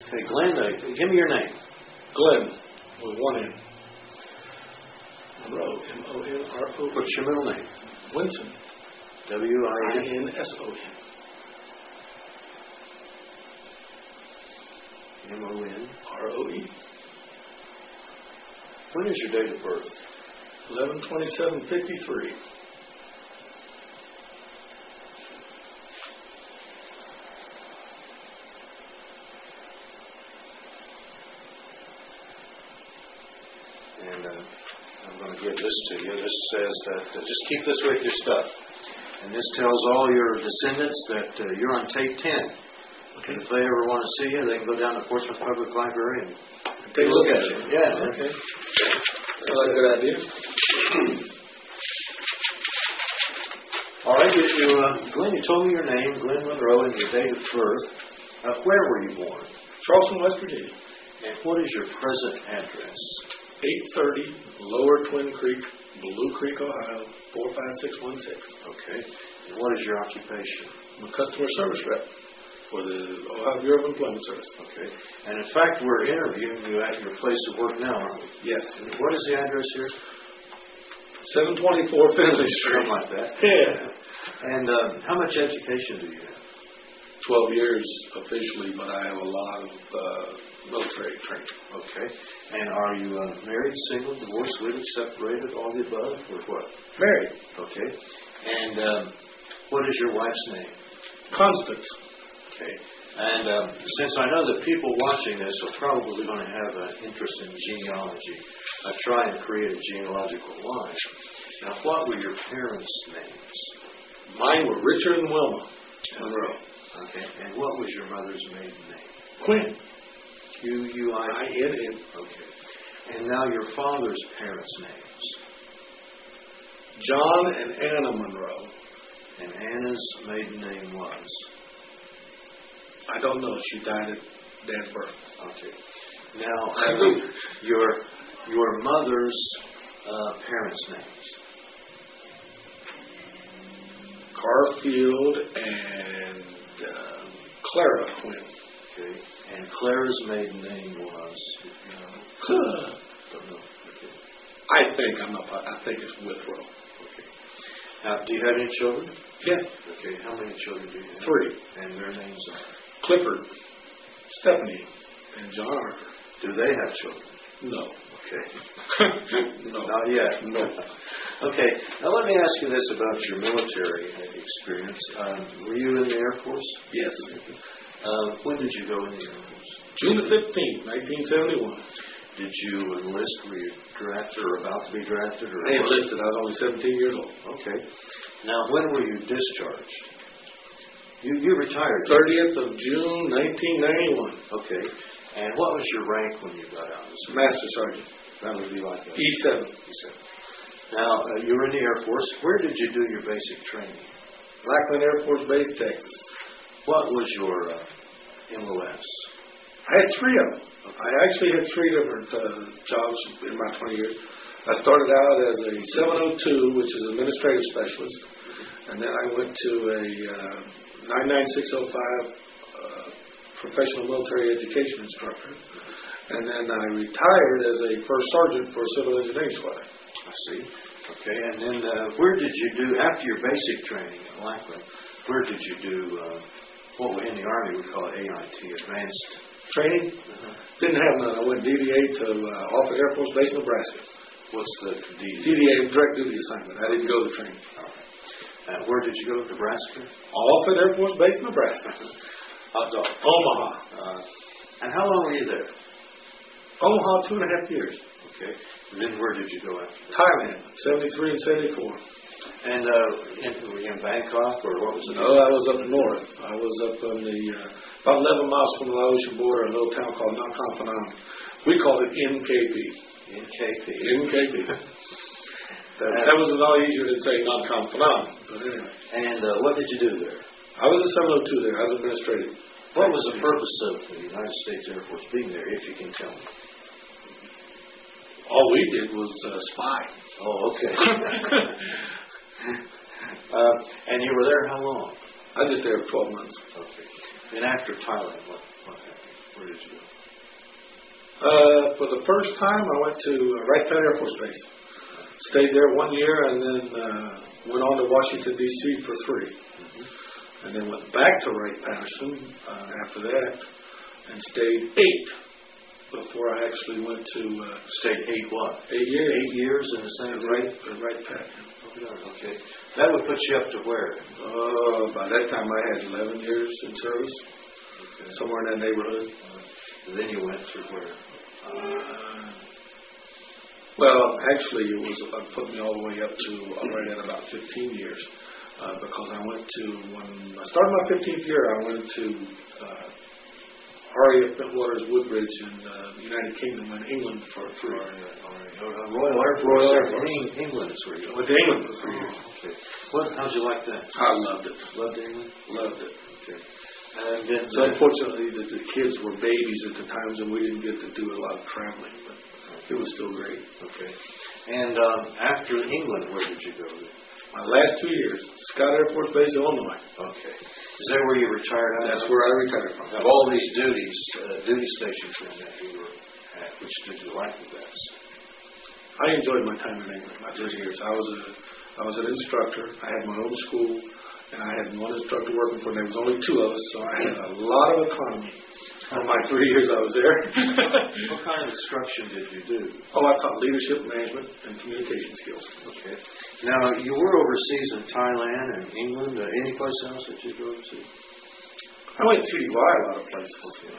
Okay, Glenn, give me your name. Glen, with one N. Monroe, M-O-N-R-O. What's your middle name? Winson, W-I-N-S-O-N. M-O-N. R-O-E. When is your date of birth? 11/27/53. And I'm going to give this to you. This says that just keep this with your stuff. And this tells all your descendants that you're on tape 10. Okay. If they ever want to see you, they can go down to Portsmouth Public Library and take a look at it. Yeah. Okay. Sounds like a good idea. All right. Glenn, you told me your name, Glen Monroe, and your date of birth. Where were you born? Charleston, West Virginia. And what is your present address? 830 Lower Twin Creek, Blue Creek, Ohio, 45616. Okay. And what is your occupation? I'm a customer service rep for the Ohio Bureau of Employment Service. Okay. And in fact, we're interviewing you at your place of work now, aren't we? Yes. And what is the address here? 724 Finley Street. Something like that. Yeah. And how much education do you have? 12 years officially, but I have a lot of military training. Okay. And are you married, single, divorced, widowed, separated, all the above, or what? Married. Okay. And what is your wife's name? Constance. Okay. And since I know that people watching this are probably going to have an interest in genealogy, I try and create a genealogical line. Now, what were your parents' names? Mine were Richard and Wilma Monroe. Okay. And what was your mother's maiden name? Quinn. Q-U-I-N-N. Okay. And now your father's parents' names? John and Anna Monroe. And Anna's maiden name was? I don't know. She died at Dad's birth. Okay. Now, your mother's parents' names? Garfield and Clara Quinn. Okay. And Clara's maiden name was? Don't know. Okay. I think it's Withrow. Okay. Now, do you have any children? Yes. Okay. How many children do you have? 3. And their names are? Clifford, Stephanie, and John Arthur. Do they have children? No. Okay. No. Not yet. No. Okay. Now let me ask you this about your military experience. Were you in the Air Force? Yes. When did you go in the Air Force? June the 15th, 1971. Did you enlist? Were you drafted or about to be drafted? Or I enlisted. I was only 17 years old. Okay. Now, when were you discharged? You retired. 30th of June, 1991. Okay. And what was your rank when you got out? Master Sergeant. That would be like E7. E7. Now, you were in the Air Force. Where did you do your basic training? Lackland Air Force Base, Texas. What was your MOS? I had 3 of them. I actually had 3 different jobs in my 20 years. I started out as a 702, which is administrative specialist, and then I went to a 99605 professional military education instructor, and then I retired as a first sergeant for a civil engineering squad. I see. Okay, and then where did you do, after your basic training at Lackland, where did you do what in the Army we call it AIT, Advanced Training? Didn't have none. I went DDA to Offutt Air Force Base, Nebraska. What's the DDA? DDA, direct duty assignment. I didn't go to training. All right. Where did you go? Nebraska? Offutt Air Force Base, Nebraska. Omaha. And how long were you there? Omaha, 2.5 years. Okay. And then where did you go after that? Thailand, 73 and 74. And were you in Bangkok or what was it? No, I was up north. I was up on the, about 11 miles from the Laotian border, a little town called Nakhon Phanom. We called it NKP. NKP. That was a lot easier than saying Nakhon Phanom. But anyway. And what did you do there? I was a 702 there. I was administrative. What was the purpose of the United States Air Force being there, if you can tell me? All we did was spy. Oh, okay. And you were there how long? I was just there for 12 months. Okay. And after Thailand, what happened? Where did you go? For the first time, I went to Wright Pat Air Force Base. Stayed there 1 year and then went on to Washington, D.C. for 3. And then went back to Wright-Patterson after that and stayed 8 before I actually went to... Stayed 8 what? 8 years. 8 years in the same Wright-Pat. Okay. That would put you up to where? By that time I had 11 years in service, somewhere in that neighborhood. And then you went to where? Well, actually, it was put me all the way up to right at about 15 years, because I went to, when I started my 15th year, I went to RAF Bentwaters Woodbridge in the United Kingdom and England for 3 years. Royal Air Force. England is where you went to England for 3 years. Okay. How'd you like that? I loved it. Loved England? Loved it. Okay. And then, so unfortunately, the kids were babies at the times, and we didn't get to do a lot of traveling, but it was still great. Okay. And after England, where did you go? My last 2 years, Scott Air Force Base, Illinois. Okay. Is that where you retired out? That's where I retired from. Of all these duty stations that you were at, which did you like the best? I enjoyed my time in England, my 3 years. I was an instructor. I had my own school, and I had one instructor working for me. There was only 2 of us, so I had a lot of autonomy for my 3 years I was there. What kind of instruction did you do? I taught leadership, management, and communication skills. Okay. Now, you were overseas in Thailand and England. Any place else that you go overseas? I went TDY a lot of places. Okay.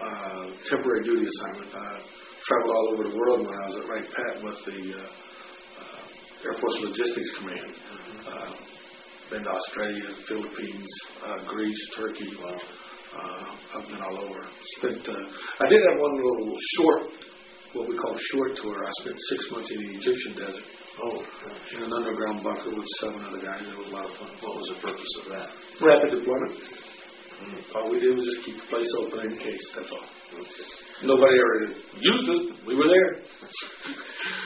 Temporary duty assignment. Traveled all over the world when I was at Wright Pat with the Air Force Logistics Command. Been to Australia, Philippines, Greece, Turkey. Wow. I've been all over. I did have one little short, what we call a short tour. I spent 6 months in the Egyptian desert. Oh, gosh. In an underground bunker with 7 other guys. It was a lot of fun. What was the purpose of that? Rapid deployment. All we did was just keep the place open in case, that's all. Okay. Nobody ever used us. We were there.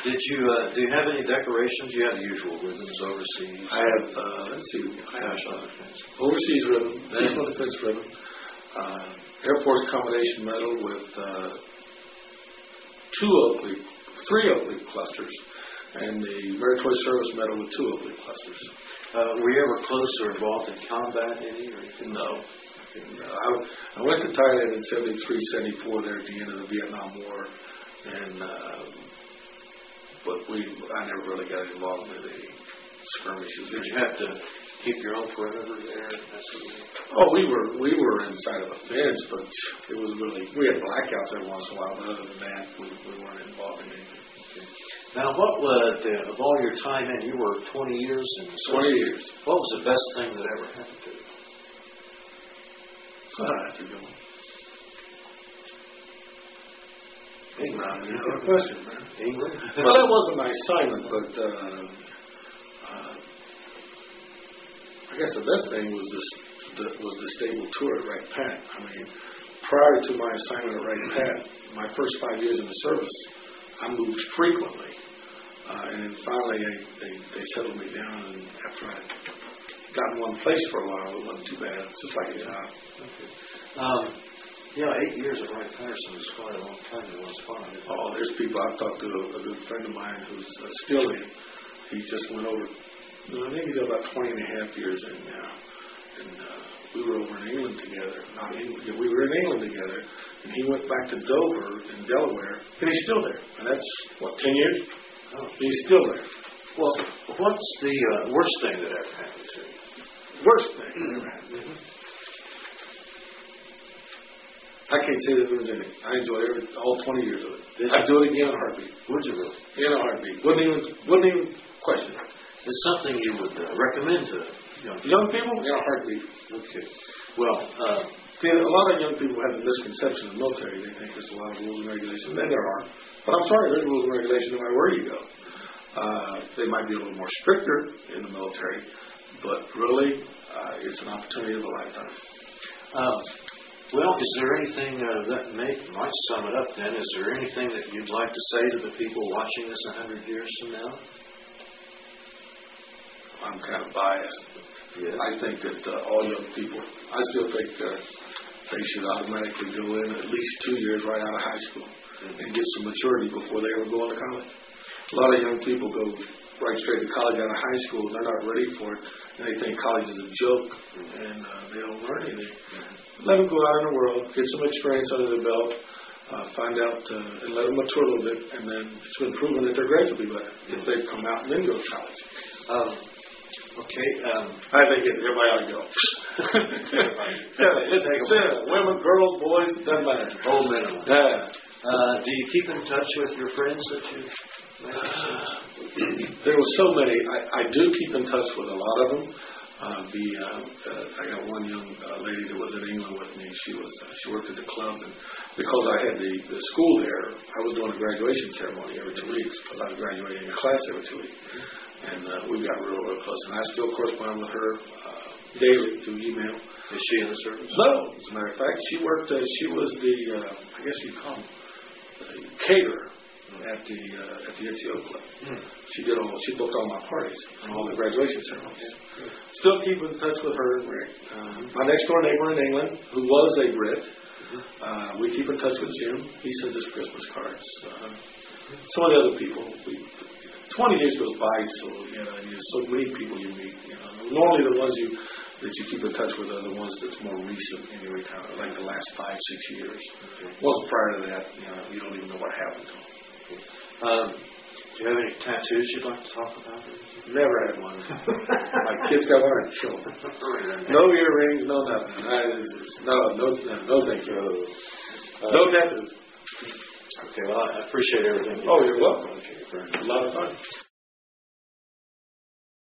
Do you have any decorations? You have the usual ribbons overseas. I have, let's see. I have overseas ribbon, National Defense ribbon, Air Force Combination Medal with 3 Oak Leaf clusters, and the Meritorious Service Medal with 2 Oak Leaf clusters. Were you ever close or involved in combat any or anything? No. I went to Thailand in 73, 74 there at the end of the Vietnam War, and but I never really got involved with any skirmishes. Did you have to keep your own perimeter there? We were inside of a fence, but it was really, we had blackouts every once in a while, but other than that, we weren't involved in anything. Okay. Now, what of all your time in, you were 20 years in the service. 20 years. What was the best thing that ever happened to you? That's a good one. England. You have a question, man. England? Well, that wasn't my assignment, but I guess the best thing was the stable tour at Wright Pat. I mean, prior to my assignment at Wright Pat, my first 5 years in the service, I moved frequently. And then finally, they settled me down, and after I got in one place for a while, it wasn't too bad. It's just like a job. Okay. 8 years at Wright-Patterson is quite a long time. It was fun. There's people. I've talked to a good friend of mine who's still in. He just went over, I think he's about 20 and a half years in now. And we were over in England together. We were in England together, and he went back to Dover in Delaware, and he's still there. And that's, 10 years? Oh. He's still there. Well, what's the worst thing that ever happened to you? Worst thing that ever happened to me? I can't say that there was anything. I enjoyed all 20 years of it. I'd do it again in a heartbeat. Would you really? In a heartbeat. Wouldn't even question it. It's something you would recommend to young people? In a heartbeat. Okay. Well, a lot of young people have the misconception of the military. They think there's a lot of rules and regulations. And there are. But I'm sorry, there's rules and regulations no matter where you go. They might be a little more stricter in the military, but really, it's an opportunity of a lifetime. Well, is there anything that might sum it up then? Is there anything that you'd like to say to the people watching this 100 years from now? I'm kind of biased. Yes. I think that all young people, I still think they should automatically go in at least 2 years right out of high school and get some maturity before they ever go into college. A lot of young people go right straight to college out of high school. They're not ready for it, and they think college is a joke, and they don't learn anything. Let them go out in the world, get some experience under their belt, find out, and let them mature a little bit, and then it's been proven that their grades will be better if they come out and then go to college. Okay. I think everybody ought to go. Women, girls, boys, it doesn't matter. Old men. Yeah. Do you keep in touch with your friends that you met? There were so many. I do keep in touch with a lot of them. I got one young lady that was in England with me. She worked at the club, and because I had the school there, I was doing a graduation ceremony every 2 weeks because I was graduating a class every 2 weeks. And we got real close. And I still correspond with her daily through email. Is she in the service? No. As a matter of fact, she worked. She was the I guess you'd call them caterer at the NCO club. She booked all my parties and all the graduation ceremonies. Still keep in touch with her and Rick. My next door neighbor in England, who was a Brit, we keep in touch with Jim. He sends us Christmas cards. Some of the other people. 20 years goes by, so there's so many people you meet. Normally the ones that you keep in touch with are the ones that's more recent in your retirement, like the last 5-6 years. Once prior to that, you don't even know what happened to them. Do you have any tattoos you'd like to talk about? Never had one. My kids got one. No earrings, no nothing. No thank you. No tattoos. Okay, well, I appreciate everything. Oh, you're welcome. A lot of fun.